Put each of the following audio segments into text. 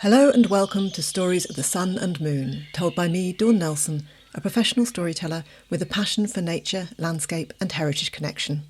Hello and welcome to Stories of the Sun and Moon, told by me, Dawn Nelson, a professional storyteller with a passion for nature, landscape and heritage connection.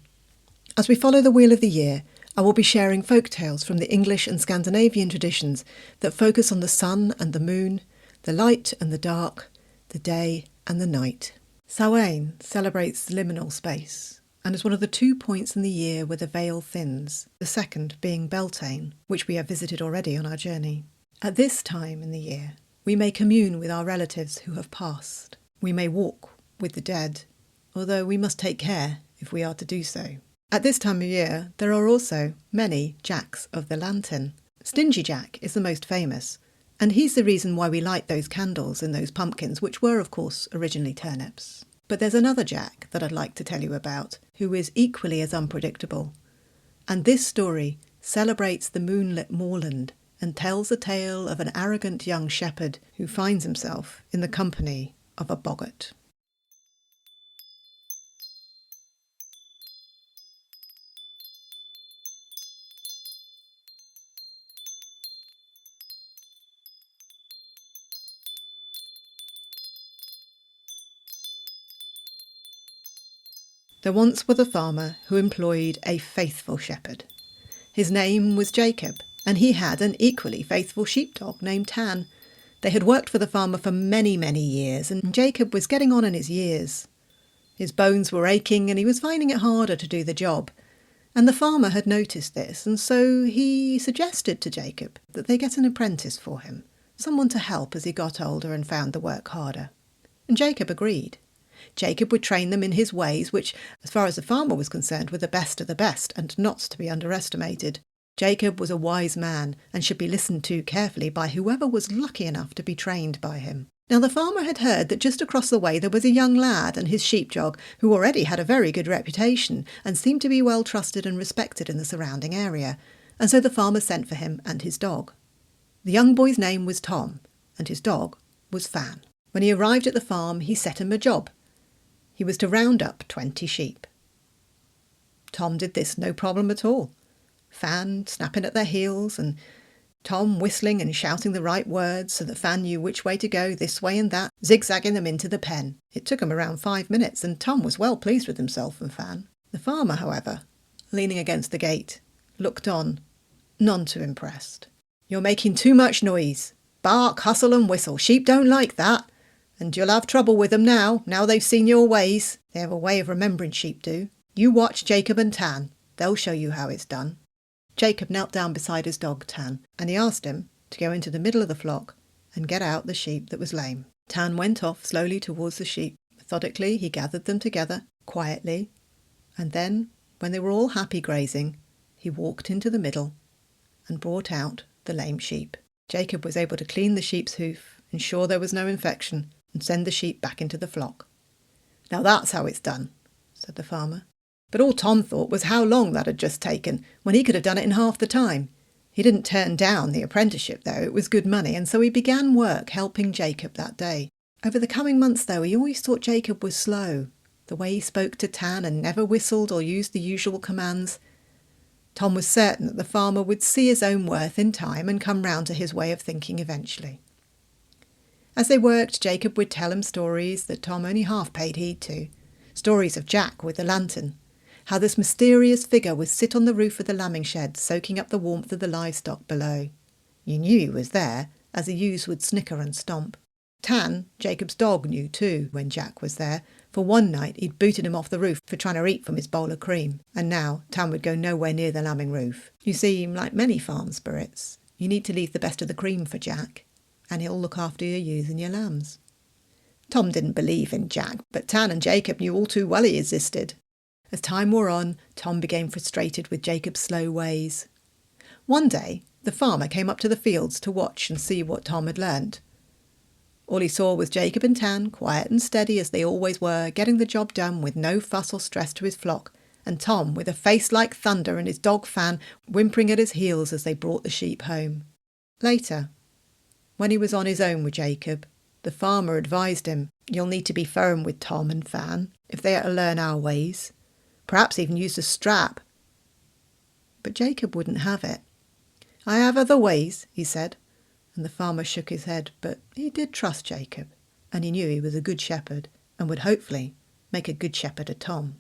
As we follow the wheel of the year, I will be sharing folk tales from the English and Scandinavian traditions that focus on the sun and the moon, the light and the dark, the day and the night. Samhain celebrates the liminal space and is one of the 2 points in the year where the veil thins, the second being Beltane, which we have visited already on our journey. At this time in the year, we may commune with our relatives who have passed. We may walk with the dead, although we must take care if we are to do so. At this time of year, there are also many Jacks of the lantern. Stingy Jack is the most famous, and he's the reason why we light those candles in those pumpkins, which were, of course, originally turnips. But there's another Jack that I'd like to tell you about, who is equally as unpredictable. And this story celebrates the moonlit moorland and tells the tale of an arrogant young shepherd who finds himself in the company of a boggart. There once was a farmer who employed a faithful shepherd. His name was Jacob, and he had an equally faithful sheepdog named Tan. They had worked for the farmer for many, many years, and Jacob was getting on in his years. His bones were aching and he was finding it harder to do the job. And the farmer had noticed this, and so he suggested to Jacob that they get an apprentice for him, someone to help as he got older and found the work harder. And Jacob agreed. Jacob would train them in his ways, which, as far as the farmer was concerned, were the best of the best and not to be underestimated. Jacob was a wise man and should be listened to carefully by whoever was lucky enough to be trained by him. Now the farmer had heard that just across the way there was a young lad and his sheepdog who already had a very good reputation and seemed to be well trusted and respected in the surrounding area, and so the farmer sent for him and his dog. The young boy's name was Tom, and his dog was Fan. When he arrived at the farm, he set him a job. He was to round up 20 sheep. Tom did this no problem at all. Fan snapping at their heels and Tom whistling and shouting the right words so that Fan knew which way to go, this way and that, zigzagging them into the pen. It took him around 5 minutes and Tom was well pleased with himself and Fan. The farmer, however, leaning against the gate, looked on, none too impressed. "You're making too much noise. Bark, hustle and whistle. Sheep don't like that. And you'll have trouble with them now they've seen your ways. They have a way of remembering, sheep do. You watch Jacob and Tan. They'll show you how it's done." Jacob knelt down beside his dog, Tan, and he asked him to go into the middle of the flock and get out the sheep that was lame. Tan went off slowly towards the sheep. Methodically, he gathered them together, quietly, and then, when they were all happy grazing, he walked into the middle and brought out the lame sheep. Jacob was able to clean the sheep's hoof, ensure there was no infection, and send the sheep back into the flock. "Now that's how it's done," said the farmer. But all Tom thought was how long that had just taken, when he could have done it in half the time. He didn't turn down the apprenticeship, though. It was good money, and so he began work helping Jacob that day. Over the coming months, though, he always thought Jacob was slow, the way he spoke to Tan and never whistled or used the usual commands. Tom was certain that the farmer would see his own worth in time and come round to his way of thinking eventually. As they worked, Jacob would tell him stories that Tom only half paid heed to. Stories of Jack with the lantern, how this mysterious figure would sit on the roof of the lambing shed, soaking up the warmth of the livestock below. You knew he was there, as the ewes would snicker and stomp. Tan, Jacob's dog, knew too when Jack was there, for one night he'd booted him off the roof for trying to eat from his bowl of cream, and now Tan would go nowhere near the lambing roof. You see, like many farm spirits, you need to leave the best of the cream for Jack, and he'll look after your ewes and your lambs. Tom didn't believe in Jack, but Tan and Jacob knew all too well he existed. As time wore on, Tom became frustrated with Jacob's slow ways. One day, the farmer came up to the fields to watch and see what Tom had learnt. All he saw was Jacob and Tan, quiet and steady as they always were, getting the job done with no fuss or stress to his flock, and Tom with a face like thunder and his dog Fan whimpering at his heels as they brought the sheep home. Later, when he was on his own with Jacob, the farmer advised him, "You'll need to be firm with Tom and Fan if they are to learn our ways. Perhaps even use a strap." But Jacob wouldn't have it. "I have other ways," he said. and the farmer shook his head, but he did trust Jacob, and he knew he was a good shepherd and would hopefully make a good shepherd of Tom.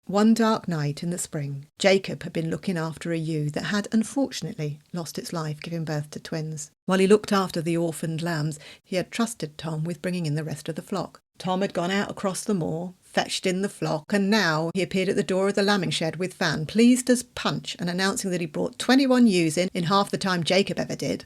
One dark night in the spring, Jacob had been looking after a ewe that had unfortunately lost its life giving birth to twins. While he looked after the orphaned lambs, he had trusted Tom with bringing in the rest of the flock. Tom had gone out across the moor, fetched in the flock, and now he appeared at the door of the lambing shed with Fan, pleased as punch, and announcing that he brought 21 ewes in half the time Jacob ever did.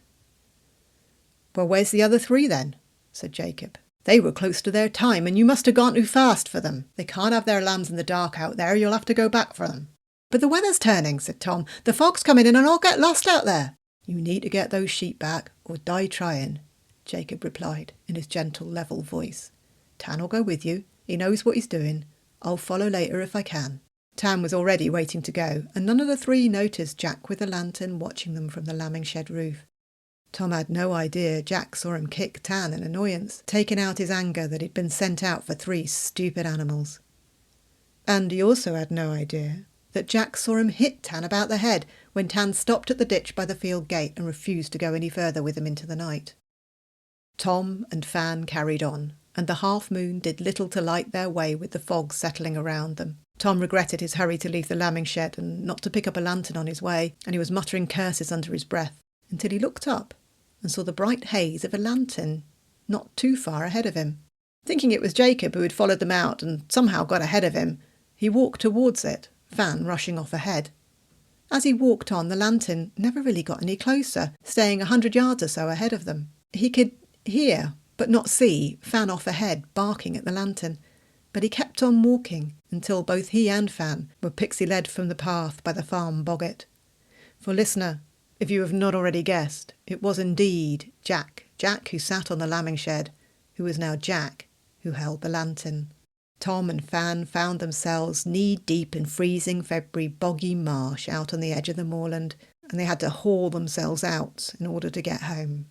"Well, where's the other 3 then?" said Jacob. "They were close to their time, and you must have gone too fast for them. They can't have their lambs in the dark out there. You'll have to go back for them." "But the weather's turning," said Tom. "The fog's coming in and I'll get lost out there." "You need to get those sheep back or die trying," Jacob replied in his gentle, level voice. "Tan'll go with you. He knows what he's doing. I'll follow later if I can." Tan was already waiting to go, and none of the 3 noticed Jack with a lantern watching them from the lambing shed roof. Tom had no idea Jack saw him kick Tan in annoyance, taking out his anger that he'd been sent out for 3 stupid animals. And he also had no idea that Jack saw him hit Tan about the head when Tan stopped at the ditch by the field gate and refused to go any further with him into the night. Tom and Fan carried on, and the half-moon did little to light their way with the fog settling around them. Tom regretted his hurry to leave the lambing shed and not to pick up a lantern on his way, and he was muttering curses under his breath until he looked up and saw the bright haze of a lantern not too far ahead of him. Thinking it was Jacob who had followed them out and somehow got ahead of him, he walked towards it, Fan rushing off ahead. As he walked on, the lantern never really got any closer, staying 100 yards or so ahead of them. He could hear, but not see, Fan off ahead barking at the lantern, but he kept on walking until both he and Fan were pixie-led from the path by the farm boggart. For listener, if you have not already guessed, it was indeed Jack who sat on the lambing shed, who was now Jack who held the lantern. Tom and Fan found themselves knee-deep in freezing February boggy marsh out on the edge of the moorland, and they had to haul themselves out in order to get home.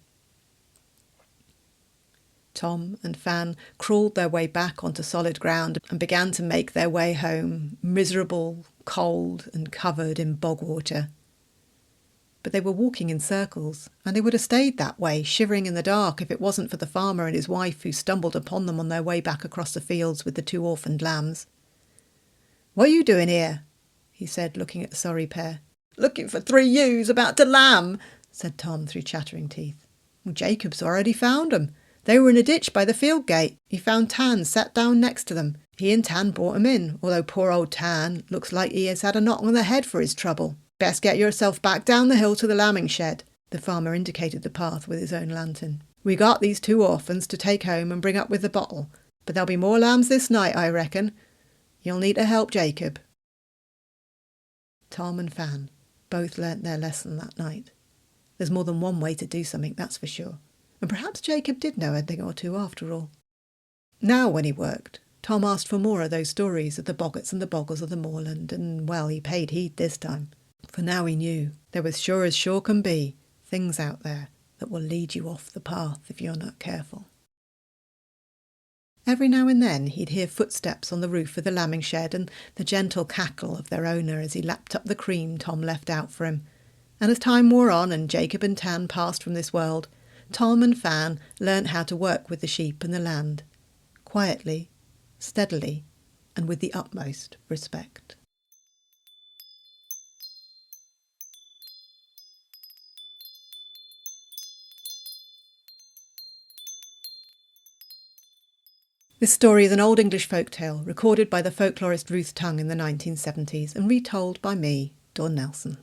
Tom and Fan crawled their way back onto solid ground and began to make their way home, miserable, cold and covered in bog water. But they were walking in circles, and they would have stayed that way, shivering in the dark, if it wasn't for the farmer and his wife who stumbled upon them on their way back across the fields with the 2 orphaned lambs. "What are you doing here?" he said, looking at the sorry pair. "Looking for 3 ewes about to lamb," said Tom through chattering teeth. "Well, Jacob's already found 'em. They were in a ditch by the field gate. He found Tan sat down next to them. He and Tan brought 'em in, although poor old Tan looks like he has had a knock on the head for his trouble. Best get yourself back down the hill to the lambing shed." The farmer indicated the path with his own lantern. "We got these 2 orphans to take home and bring up with the bottle, but there'll be more lambs this night, I reckon. You'll need to help Jacob." Tom and Fan both learnt their lesson that night. There's more than one way to do something, that's for sure. And perhaps Jacob did know a thing or 2 after all. Now, when he worked, Tom asked for more of those stories of the boggarts and the boggles of the moorland, and, well, he paid heed this time. For now he knew there was sure as sure can be things out there that will lead you off the path if you're not careful. Every now and then he'd hear footsteps on the roof of the lambing shed and the gentle cackle of their owner as he lapped up the cream Tom left out for him. And as time wore on and Jacob and Tan passed from this world, Tom and Fan learnt how to work with the sheep and the land, quietly, steadily, and with the utmost respect. This story is an Old English folktale recorded by the folklorist Ruth Tongue in the 1970s and retold by me, Dawn Nelson.